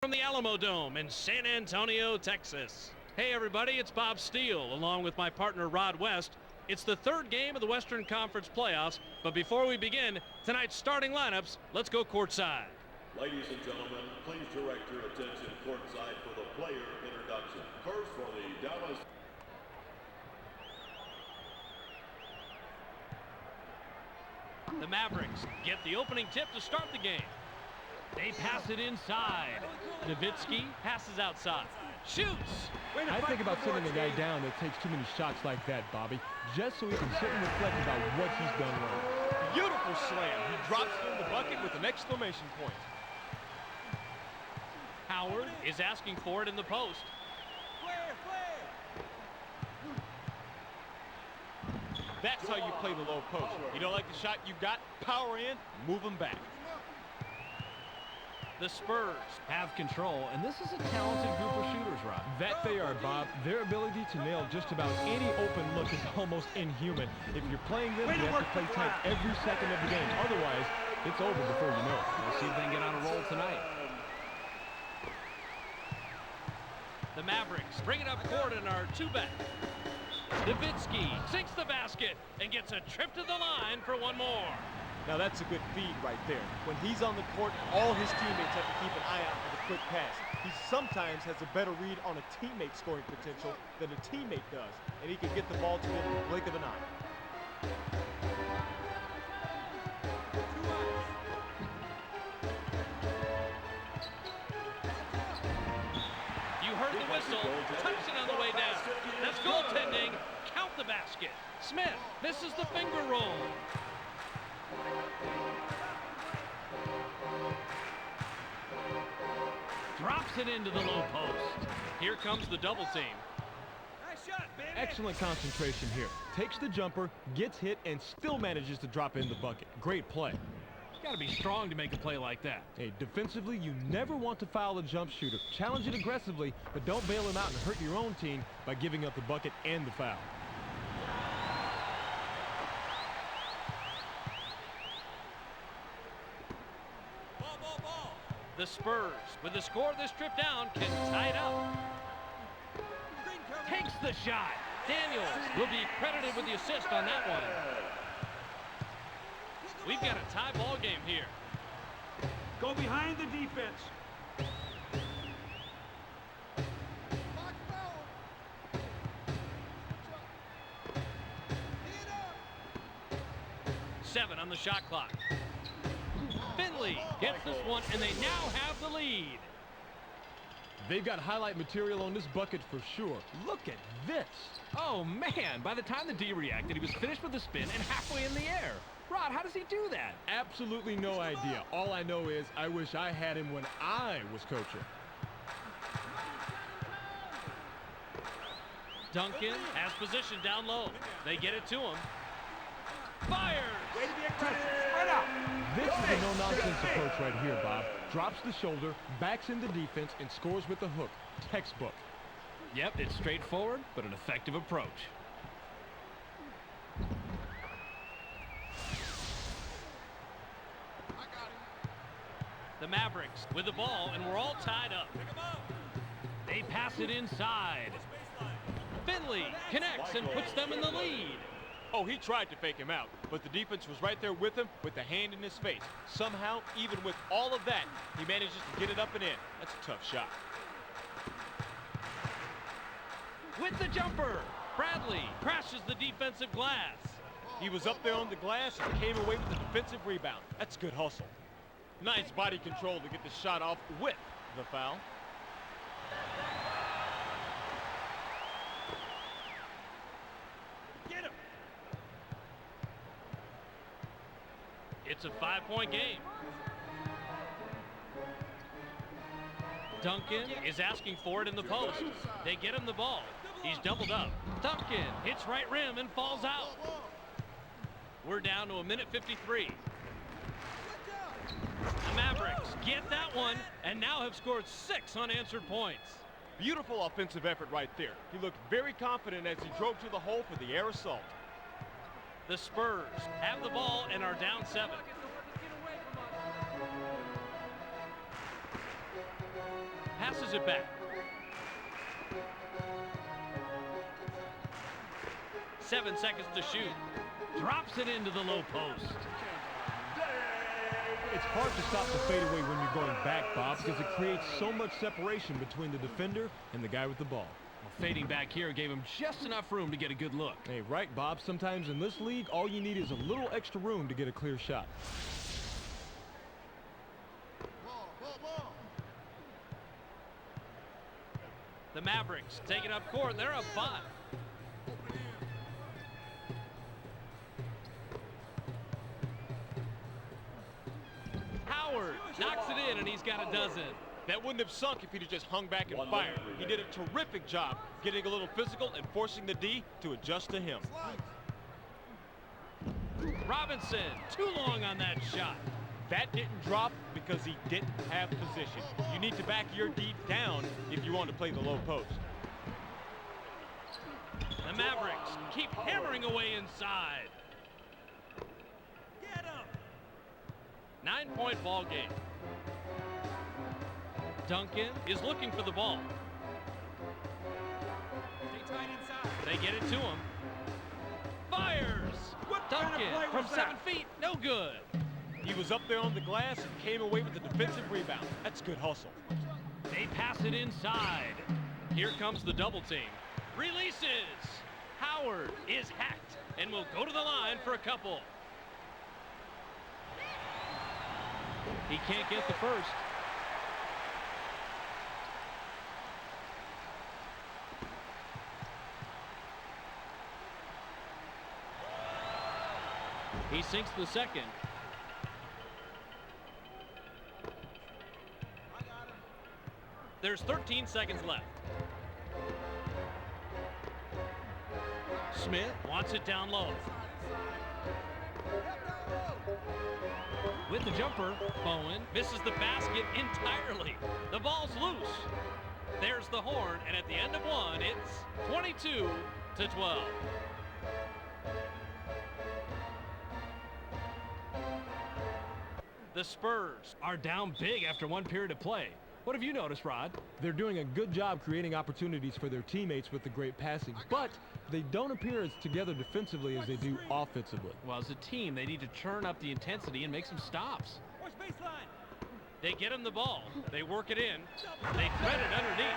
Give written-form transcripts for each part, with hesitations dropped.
From the Alamo Dome in San Antonio, Texas. Hey everybody, it's Bob Steele along with my partner Rod West. It's the third game of the Western Conference playoffs, but before we begin tonight's starting lineups, let's go courtside. Ladies and gentlemen, please direct your attention courtside for the player introduction. First for the Dallas. The Mavericks get the opening tip to start the game. They pass it inside. Nowitzki passes outside. Shoots! I think about sending a guy down that takes too many shots like that, Bobby, just so he can sit and reflect about what he's done wrong. Beautiful slam. He drops it in the bucket with an exclamation point. Howard is asking for it in the post. That's how you play the low post. You don't like the shot you got? Power in, move them back. The Spurs have control, and this is a talented group of shooters, Rob. That they are, Bob. Their ability to nail just about any open look is almost inhuman. If you're playing them, you have to play tight every second of the game. Otherwise, it's over before you know it. We'll see if they can get on a roll tonight. The Mavericks bring it up court in our two-back. Nowitzki sinks the basket and gets a trip to the line for one more. Now that's a good feed right there. When he's on the court, all his teammates have to keep an eye out for the quick pass. He sometimes has a better read on a teammate's scoring potential than a teammate does, and he can get the ball to him in the blink of an eye. You heard the whistle. Touching on the way down. That's goaltending. Count the basket. Smith misses the finger roll. Drops it into the low post. Here comes the double team. Nice shot, baby. Excellent concentration here. Takes the jumper, gets hit, and still manages to drop in the bucket. Great play. You got to be strong to make a play like that. Hey, defensively, you never want to foul a jump shooter. Challenge it aggressively, but don't bail him out and hurt your own team by giving up the bucket and the foul. The Spurs, with the score of this trip down, can tie it up. Takes the shot. Daniels will be credited with the assist on that one. We've got a tie ball game here. Go behind the defense. Seven on the shot clock. Finley gets this one, and they now have the lead. They've got highlight material on this bucket for sure. Look at this. Oh, man. By the time the D reacted, he was finished with the spin and halfway in the air. Rod, how does he do that? Absolutely no idea. All I know is I wish I had him when I was coaching. Duncan has position down low. They get it to him. Fires! Way to be aggressive. Spread out. This is a no-nonsense approach right here, Bob. Drops the shoulder, backs in the defense, and scores with the hook. Textbook. Yep, it's straightforward, but an effective approach. The Mavericks with the ball, and we're all tied up. They pass it inside. Finley connects and puts them in the lead. Oh, he tried to fake him out, but the defense was right there with him with the hand in his face. Somehow, even with all of that, he manages to get it up and in. That's a tough shot. With the jumper, Bradley crashes the defensive glass. He was up there on the glass and came away with the defensive rebound. That's good hustle. Nice body control to get the shot off with the foul. Get him. It's a 5-point game. Duncan is asking for it in the post. They get him the ball. He's doubled up. Duncan hits right rim and falls out. We're down to a minute 53. The Mavericks get that one and now have scored 6 unanswered points. Beautiful offensive effort right there. He looked very confident as he drove to the hole for the air assault. The Spurs have the ball and are down 7. passes it back. 7 seconds to shoot. Drops it into the low post. It's hard to stop the fadeaway when you're going back, Bob, because it creates so much separation between the defender and the guy with the ball. Well, fading back here gave him just enough room to get a good look. Hey, right, Bob. Sometimes in this league, all you need is a little extra room to get a clear shot. The Mavericks take it up court. They're up 5. Howard knocks it in, and he's got a dozen. That wouldn't have sunk if he'd have just hung back and fired. He did a terrific job getting a little physical and forcing the D to adjust to him. Robinson, too long on that shot. That didn't drop because he didn't have position. You need to back your D down if you want to play the low post. The Mavericks keep hammering away inside. Get him! 9-point ball game. Duncan is looking for the ball. Stay tight inside. They get it to him. Fires! What kind of Duncan play from was 7 that? feet, no good. He was up there on the glass and came away with the defensive rebound. That's good hustle. They pass it inside. Here comes the double team. Releases. Howard is hacked and will go to the line for a couple. He can't get the first. He sinks the second. There's 13 seconds left. Smith wants it down low. With the jumper, Bowen misses the basket entirely. The ball's loose. There's the horn, and at the end of one, it's 22-12. The Spurs are down big after one period of play. What have you noticed, Rod? They're doing a good job creating opportunities for their teammates with the great passing, but they don't appear as together defensively as they do offensively. Well, as a team, they need to turn up the intensity and make some stops. Watch baseline. They get him the ball. They work it in. They thread it underneath.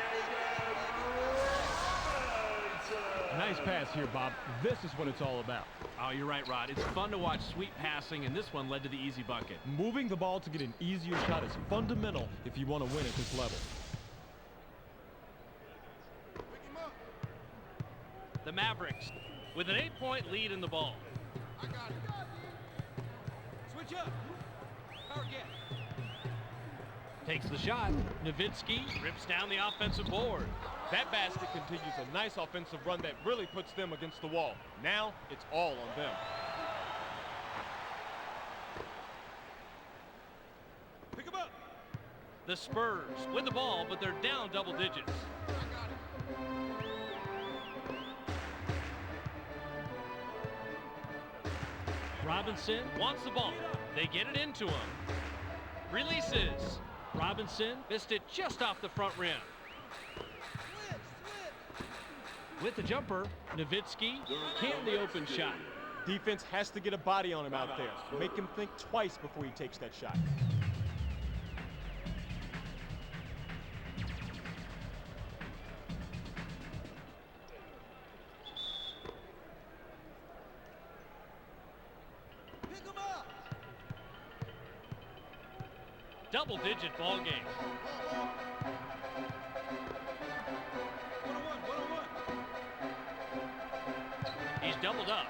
Nice pass here, Bob. This is what it's all about. Oh, you're right, Rod. It's fun to watch sweet passing, and this one led to the easy bucket. Moving the ball to get an easier shot is fundamental if you want to win at this level. The Mavericks with an 8-point lead in the ball. Switch up. Power get. Takes the shot. Nowitzki rips down the offensive board. That basket continues a nice offensive run that really puts them against the wall. Now it's all on them. Pick him up. The Spurs with the ball, but they're down double digits. Robinson wants the ball. They get it into him. Releases. Robinson missed it just off the front rim. With the jumper, Nowitzki can't the open shot. Defense has to get a body on him out there. Make him think twice before he takes that shot. Pick him up. Double-digit ball game. One-on-one. He's doubled up.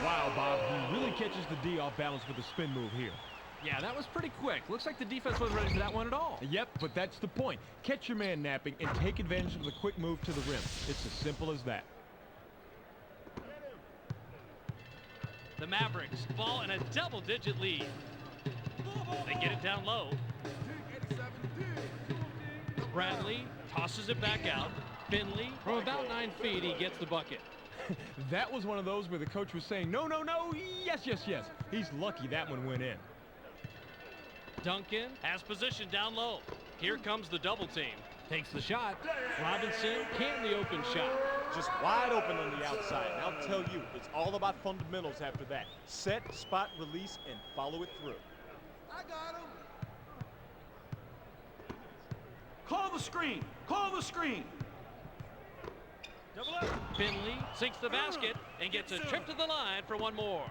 Wow, Bob, he really catches the D off balance with a spin move here. Yeah, that was pretty quick. Looks like the defense wasn't ready for that one at all. Yep, but that's the point. Catch your man napping and take advantage of the quick move to the rim. It's as simple as that. The Mavericks fall in a double-digit lead. They get it down low. Bradley tosses it back out. Finley, from about 9 feet, he gets the bucket. That was one of those where the coach was saying, no, no, no, yes, yes, yes. He's lucky that one went in. Duncan has position down low. Here comes the double team. Takes the shot. Robinson can't the open shot. Just wide open on the outside. And I'll tell you, it's all about fundamentals after that. Set, spot, release, and follow it through. I got him. Call the screen. Call the screen. Double up. Finley sinks the basket and gets a trip to the line for one more.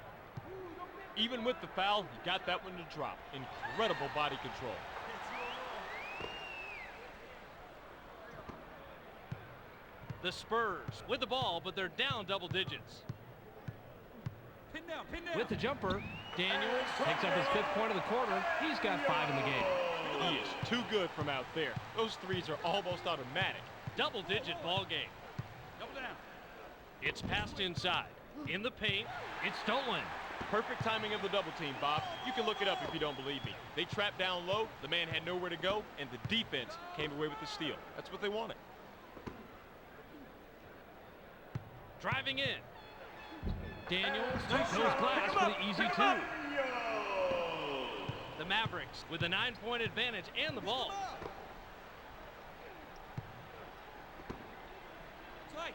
Even with the foul, he got that one to drop. Incredible body control. The Spurs with the ball, but they're down double digits. Pin down, pin down. With the jumper, Daniels takes up his 5th point of the quarter. He's got 5 in the game. He is too good from out there. Those threes are almost automatic. Double-digit ball game. Double down. It's passed inside. In the paint, it's stolen. Perfect timing of the double team, Bob. You can look it up if you don't believe me. They trapped down low, the man had nowhere to go, and the defense came away with the steal. That's what they wanted. Driving in. Daniels knows glass for the easy 2. The Mavericks with a 9-point advantage and the ball. Twice.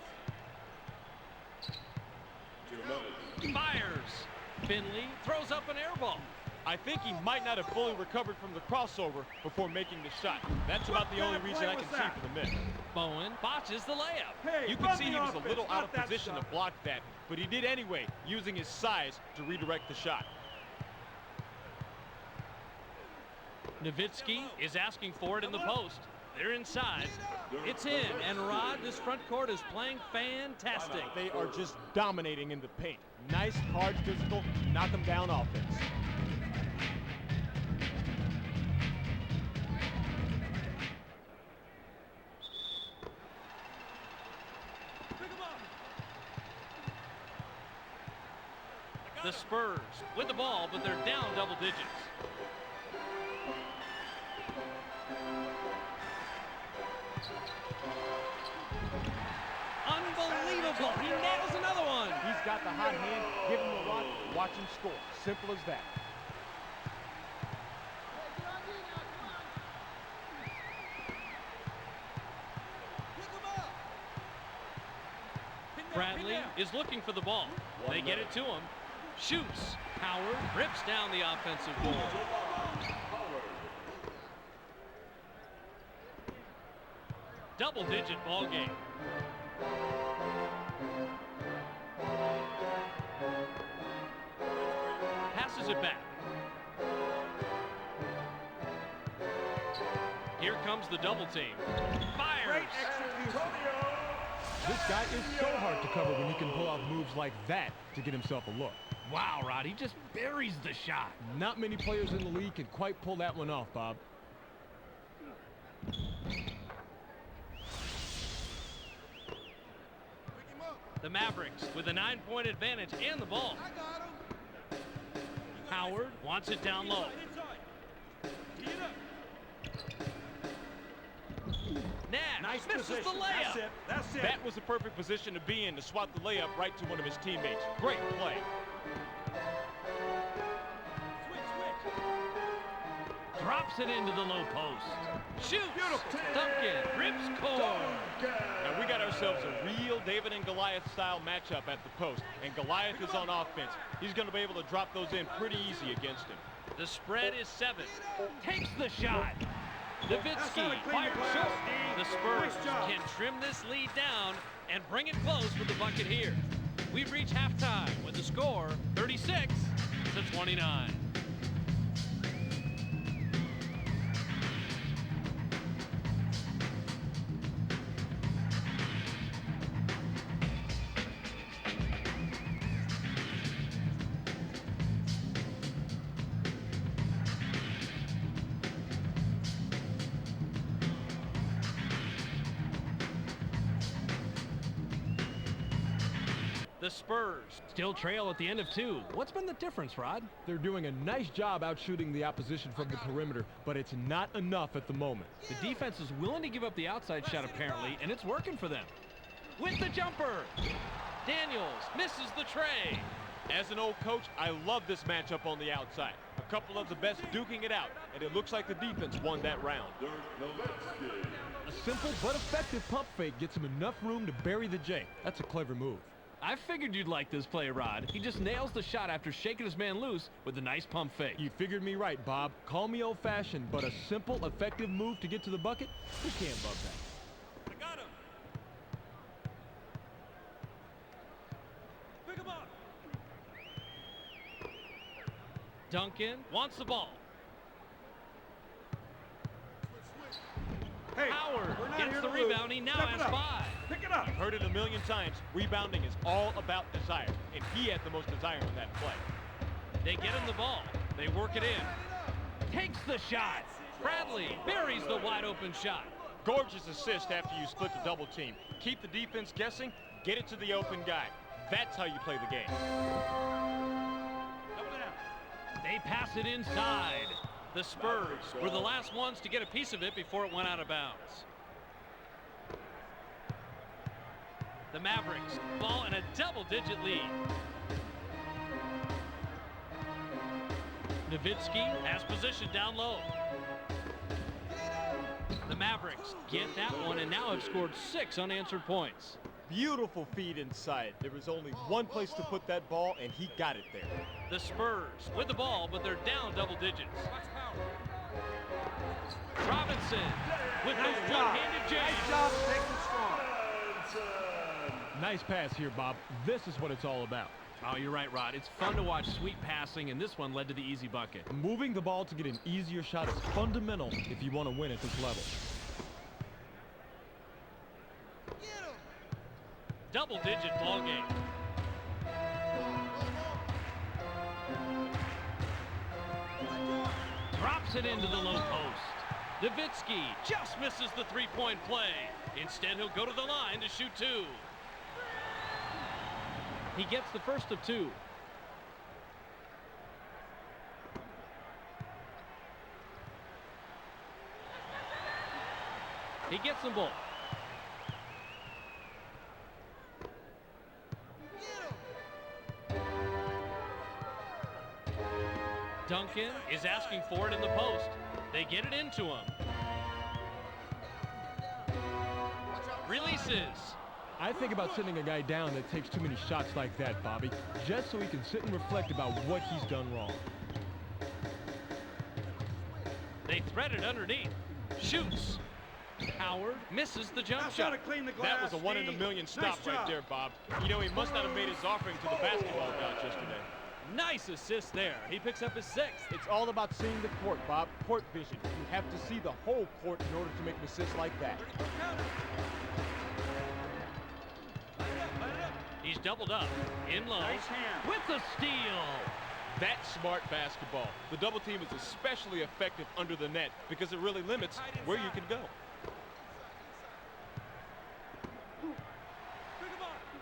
2 minutes. Fires. Finley throws up an air ball. I think he might not have fully recovered from the crossover before making the shot. That's about the only reason I can see for the miss. Bowen botches the layup. Hey, You could see he was a little out of position to block that, but he did anyway, using his size to redirect the shot. Nowitzki is asking for it in the post. They're inside. It's in, and Rod, this front court is playing fantastic. They are just dominating in the paint. Nice, hard, physical, knock them down offense. Pick him up. The Spurs with the ball, but they're down double digits. Unbelievable. He nails another one. He's got the hot hand, give him the rock, watch him score. Simple as that. Pick him up. Pin down, Bradley pin down. is looking for the ball. They get it to him. Shoots. Howard rips down the offensive board. Double-digit ball game. Passes it back. Here comes the double team. Fires. This guy is so hard to cover when he can pull off moves like that to get himself a look. Wow, Rod, he just buries the shot. Not many players in the league can quite pull that one off, Bob. The Mavericks with a 9-point advantage and the ball. I got him. Howard wants it down low. Inside. Tee it up. Nash Nice misses position. the layup. That's it. That's it. That was the perfect position to be in to swat the layup right to one of his teammates. Great play. Switch, switch. Drops it into the low post. Shoots. Beautiful. Duncan rips core. Now we got ourselves a real David and Goliath style matchup at the post, and Goliath is on offense. He's going to be able to drop those in pretty easy against him. The spread is 7. Takes the shot. Nowitzki fired short. The Spurs can trim this lead down and bring it close with the bucket here. We've reached halftime with the score 36-29. The Spurs still trail at the end of 2. What's been the difference, Rod? They're doing a nice job out shooting the opposition from the perimeter, but it's not enough at the moment. The defense is willing to give up the outside shot apparently, and it's working for them. With the jumper, Daniels misses the tray. As an old coach, I love this matchup on the outside. A couple of the best duking it out, and it looks like the defense won that round. Dirk Nowitzki. A simple but effective pump fake gets him enough room to bury the J. That's a clever move. I figured you'd like this play, Rod. He just nails the shot after shaking his man loose with a nice pump fake. You figured me right, Bob. Call me old-fashioned, but a simple, effective move to get to the bucket? Who can't bug that? I got him. Pick him up. Duncan wants the ball. Hey, Howard we're not gets here the to lose. rebound. He now Step has it up. 5. Pick it up. Heard it a million times. Rebounding is all about desire, and he had the most desire on that play. They get him the ball. They work it in. Takes the shot. Bradley buries the wide open shot. Gorgeous assist after you split the double team. Keep the defense guessing, get it to the open guy. That's how you play the game. Double down. They pass it inside. The Spurs were the last ones to get a piece of it before it went out of bounds. The Mavericks ball in a double-digit lead. Nowitzki has position down low. The Mavericks get that one and now have scored 6 unanswered points. Beautiful feed inside. There was only one place to put that ball, and he got it there. The Spurs with the ball, but they're down double digits. Robinson with Nice the job. one-handed jam. Nice job taking it strong. Nice pass here, Bob. This is what it's all about. Oh, you're right, Rod. It's fun to watch sweet passing, and this one led to the easy bucket. Moving the ball to get an easier shot is fundamental if you want to win at this level. Double-digit ball game. Drops it into the low post. Nowitzki just misses the three-point play. Instead, he'll go to the line to shoot 2. He gets the first of 2. He gets them both. Duncan is asking for it in the post. They get it into him. Releases. I think about sending a guy down that takes too many shots like that, Bobby, just so he can sit and reflect about what he's done wrong. They thread it underneath. Shoots. Howard misses the jump Now shot. to clean the glass. That was a 1 in a million stop Nice right job. there, Bob. You know, he must not have made his offering to the basketball gods yesterday. Nice assist there. He picks up his 6th. It's all about seeing the court, Bob. Court vision. You have to see the whole court in order to make an assist like that. He's doubled up. In low. Nice hand. With the steal. That's smart basketball. The double team is especially effective under the net because it really limits where you can go.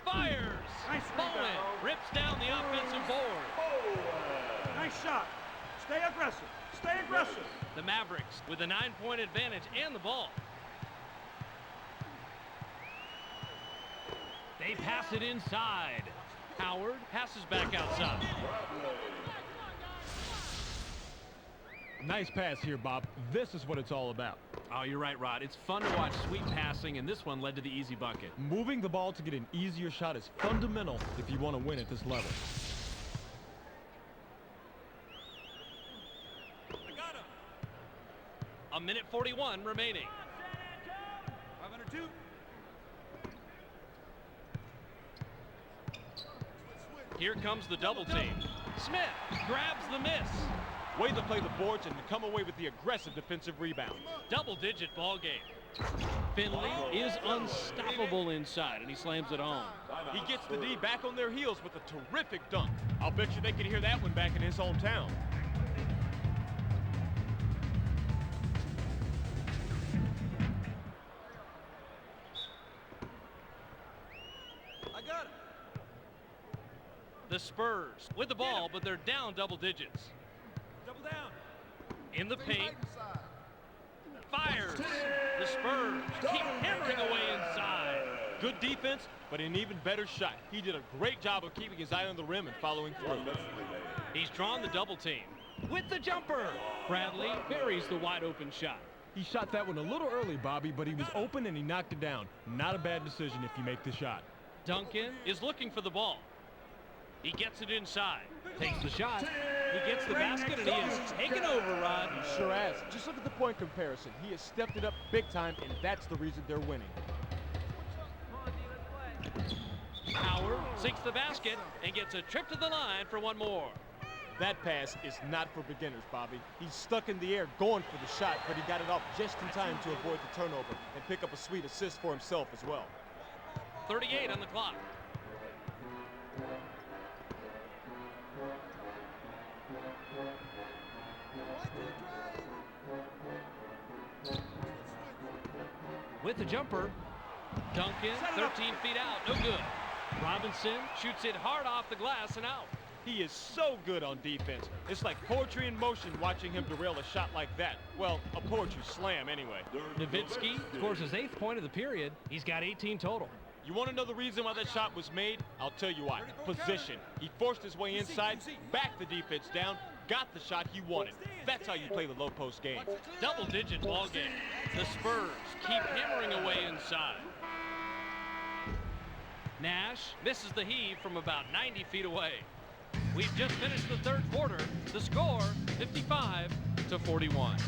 Fires. Nice Bowen rebound. rips down the offensive board. Nice shot. Stay aggressive. Stay aggressive. The Mavericks with a 9-point advantage and the ball. They pass it inside. Howard passes back outside. Nice pass here, Bob. This is what it's all about. Oh, you're right, Rod. It's fun to watch sweet passing, and this one led to the easy bucket. Moving the ball to get an easier shot is fundamental if you want to win at this level. I got him. A minute 41 remaining. 502. Here comes the double team. Smith grabs the miss. Way to play the boards and come away with the aggressive defensive rebound. Double-digit ball game. Finley is unstoppable inside, and he slams it home. He gets the D back on their heels with a terrific dunk. I'll bet you they could hear that one back in his hometown. I got him. The Spurs with the ball, but they're down double digits. Double down. In the paint. Fires. The Spurs keep hammering away inside. Good defense, but an even better shot. He did a great job of keeping his eye on the rim and following through. He's drawn the double team. with the jumper. Bradley buries the wide open shot. He shot that one a little early, Bobby, but he was open and he knocked it down. Not a bad decision if you make the shot. Duncan is looking for the ball. He gets it inside. Takes the shot. He gets the basket and he is taken over, Rod. He sure has. Just look at the point comparison. He has stepped it up big time, and that's the reason they're winning. Howard sinks the basket and gets a trip to the line for one more. That pass is not for beginners, Bobby. He's stuck in the air going for the shot, but he got it off just in time to avoid the turnover and pick up a sweet assist for himself as well. 38 on the clock. With the jumper, Duncan, 13 feet out, no good. Robinson shoots it hard off the glass and out. He is so good on defense. It's like poetry in motion watching him derail a shot like that. Well, a poetry slam anyway. Nowitzki scores his 8th point of the period. He's got 18 total. You want to know the reason why that shot was made? I'll tell you why. Position. He forced his way inside, backed the defense down, got the shot he wanted. That's how you play the low post game. Double-digit ball game. The Spurs keep hammering away inside. Nash misses the heave from about 90 feet away. We've just finished the third quarter. The score, 55-41.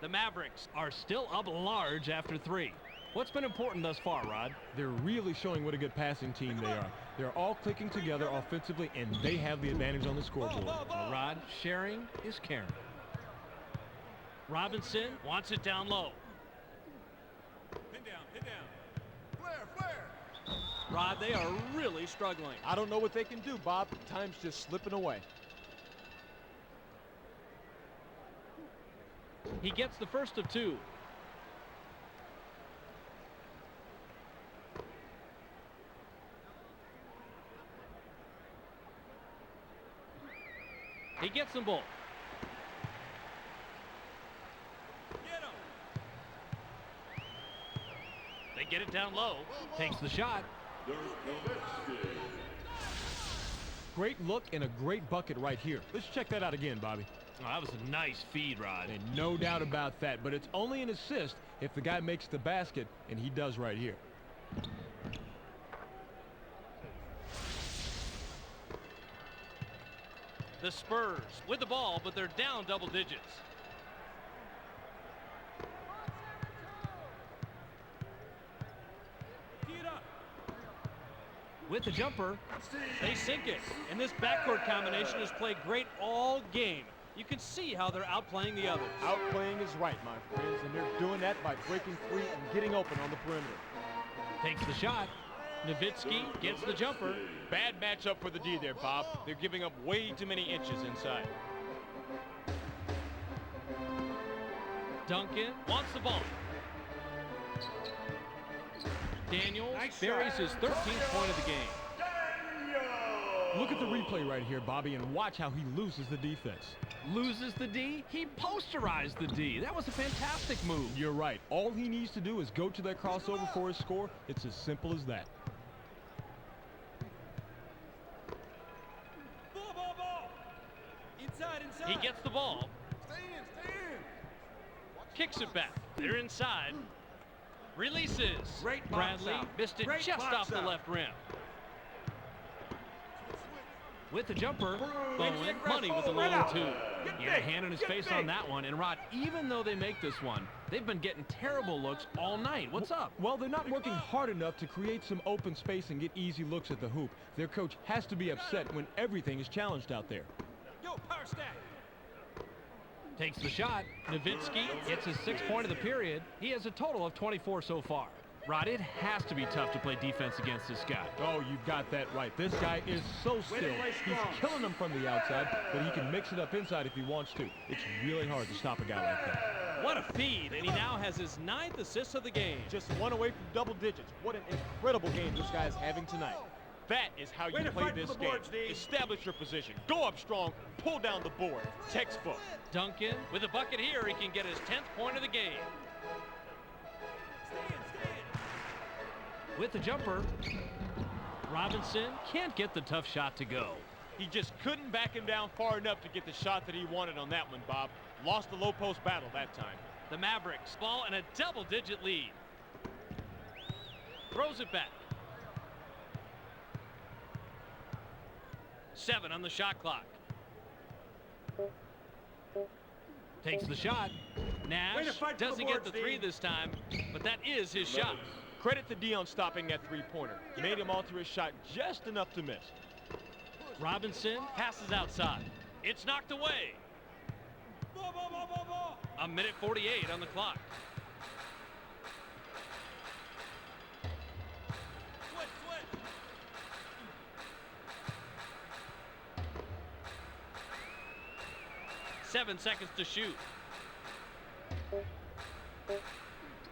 The Mavericks are still up large after 3. What's been important thus far, Rod? They're really showing what a good passing team they are. They're all clicking together offensively, and they have the advantage on the scoreboard. Well, Rod, sharing is caring. Robinson wants it down low. Pin down. Flare. Rod, they are really struggling. I don't know what they can do, Bob. Time's just slipping away. He gets the first of 2. He gets them both. Get him. They get it down low. Takes the shot. Great look and a great bucket right here. Let's check that out again, Bobby. Oh, that was a nice feed, Rod. And no doubt about that, but it's only an assist if the guy makes the basket, and he does right here. The Spurs with the ball, but they're down double digits. Tee it up. With the jumper, they sink it. And this backcourt combination has played great all game. You can see how they're outplaying the others. Outplaying is right, my friends, and they're doing that by breaking free and getting open on the perimeter. Takes the shot. Nowitzki gets the jumper. Bad matchup for the D there, Bob. They're giving up way too many inches inside. Duncan wants the ball. Daniels buries his 13th point of the game. Look at the replay right here, Bobby, and watch how he loses the defense. Loses the D? He posterized the D. That was a fantastic move. You're right. All he needs to do is go to that crossover for his score. It's as simple as that. Ball. Inside. He gets the ball. Stay in. Kicks it back. They're inside. Releases. Great box Bradley out. missed it Great just box off the out. left rim. With the jumper, Bowen, money with a long 2. He had a hand on his face on that one. And Rod, even though they make this one, they've been getting terrible looks all night. What's up? Well, they're not working hard enough to create some open space and get easy looks at the hoop. Their coach has to be upset when everything is challenged out there. Yo, power stack. Takes the shot. Nowitzki gets his 6th point of the period. He has a total of 24 so far. Rod, it has to be tough to play defense against this guy. Oh, you've got that right. This guy is so still. He's killing them from the outside, but he can mix it up inside if he wants to. It's really hard to stop a guy like that. What a feed, and he now has his 9th assist of the game. Just one away from double digits. What an incredible game this guy is having tonight. That is how you play this game. Establish your position. Go up strong. Pull down the board. Textbook. Duncan, with a bucket here, he can get his 10th point of the game. Stay in. With the jumper, Robinson can't get the tough shot to go. He just couldn't back him down far enough to get the shot that he wanted on that one, Bob. Lost the low post battle that time. The Mavericks fall in a double-digit lead. Throws it back. 7 on the shot clock. Takes the shot. Nash doesn't get the three this time, but that is his shot. Credit to Dion stopping that three-pointer. Made him alter his shot just enough to miss. Robinson passes outside. It's knocked away. A minute 48 on the clock. Switch. 7 seconds to shoot.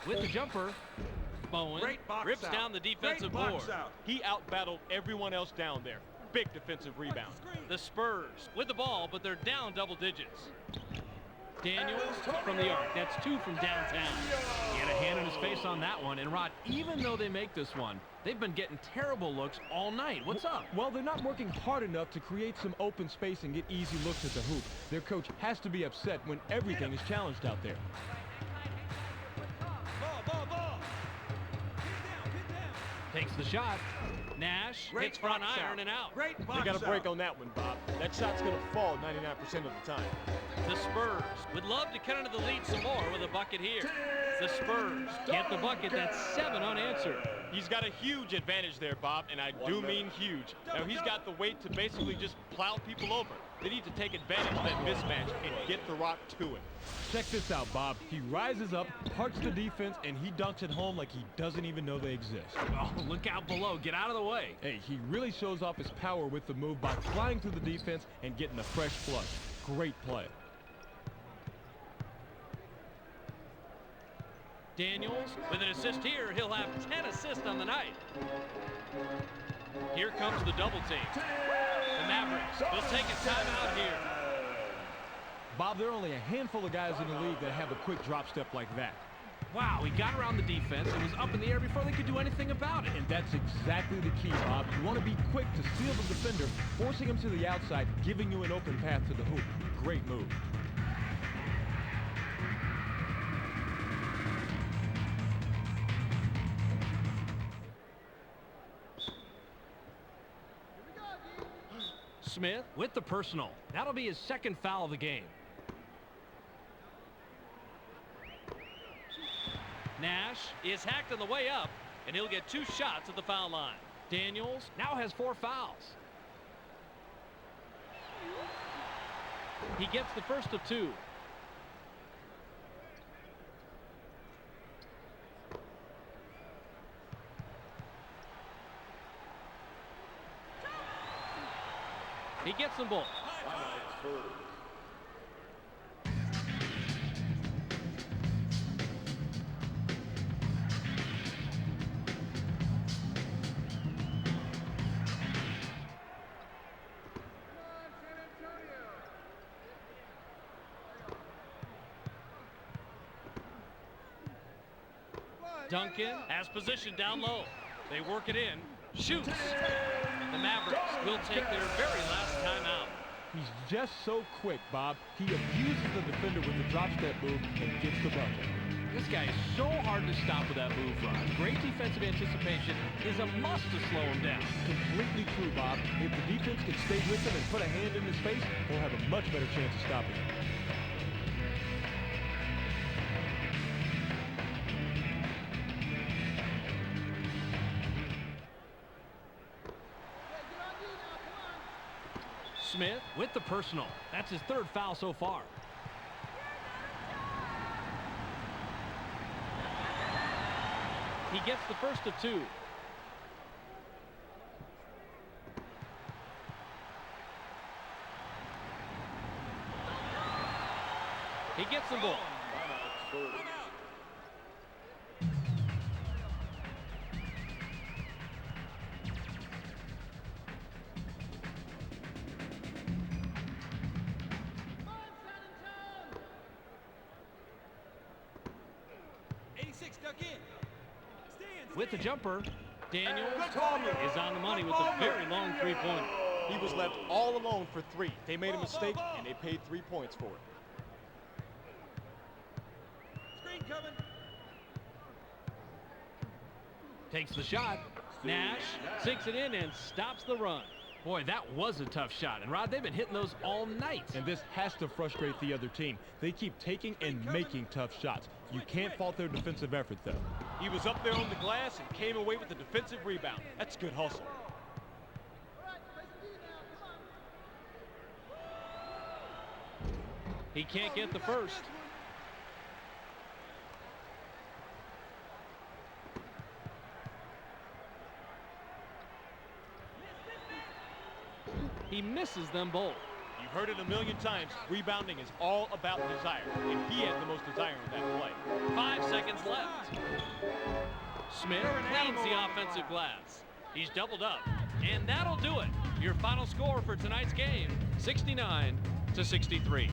With the jumper, Bowen Great box rips out. down the defensive Great board. box out. He out-battled everyone else down there. Big defensive rebound. The Spurs with the ball, but they're down double digits. Daniels from the arc. That's 2 from downtown. He had a hand in his face on that one. And, Rod, even though they make this one, they've been getting terrible looks all night. What's up? Well, they're not working hard enough to create some open space and get easy looks at the hoop. Their coach has to be upset when everything is challenged out there. Ball. Get down. Takes the shot. Nash Great hits front box iron out. and out. Great They box got a break out. on that one, Bob. That shot's going to fall 99% of the time. The Spurs would love to cut into the lead some more with a bucket here. The Spurs get the bucket. That's 7 unanswered. He's got a huge advantage there, Bob, and I do mean huge. Now, he's got the weight to basically just plow people over. They need to take advantage of that mismatch and get the rock to him. Check this out, Bob. He rises up, parts the defense, and he dunks it home like he doesn't even know they exist. Oh, look out below. Get out of the way. Hey, he really shows off his power with the move by flying through the defense and getting a fresh flush. Great play. Daniels with an assist here. He'll have 10 assists on the night. Here comes the double team. The Mavericks will take a timeout here. Bob, there are only a handful of guys in the league that have a quick drop step like that. Wow, he got around the defense. It was up in the air before they could do anything about it. And that's exactly the key, Bob. You want to be quick to steal the defender, forcing him to the outside, giving you an open path to the hoop. Great move. Smith with the personal. That'll be his second foul of the game. Nash is hacked on the way up, and he'll get 2 shots at the foul line. Daniels now has 4 fouls. He gets the first of 2. He gets them both. Duncan has position down low. They work it in. Shoots. The Mavericks will take their very last timeout. He's just so quick, Bob. He abuses the defender with the drop step move and gets the bucket. This guy is so hard to stop with that move run. Great defensive anticipation is a must to slow him down. Completely true, Bob. If the defense can stay with him and put a hand in his face, they'll have a much better chance of stopping him. Smith with the personal. That's his 3rd foul so far. He gets the first of 2. He gets them both. With the jumper, Daniels Good call, man. is on the money with a very long three-pointer. He was left all alone for 3. They made a mistake, and they paid 3 points for it. Screen coming. Takes the shot. Nash sinks it in and stops the run. Boy, that was a tough shot. And, Rod, they've been hitting those all night. And this has to frustrate the other team. They keep taking and making tough shots. You can't fault their defensive effort, though. He was up there on the glass and came away with a defensive rebound. That's good hustle. He can't get the first. He misses them both. You've heard it a million times. Rebounding is all about desire, and he had the most desire on that play. 5 seconds left. Smith cleans the offensive glass. He's doubled up, and that'll do it. Your final score for tonight's game, 69-63.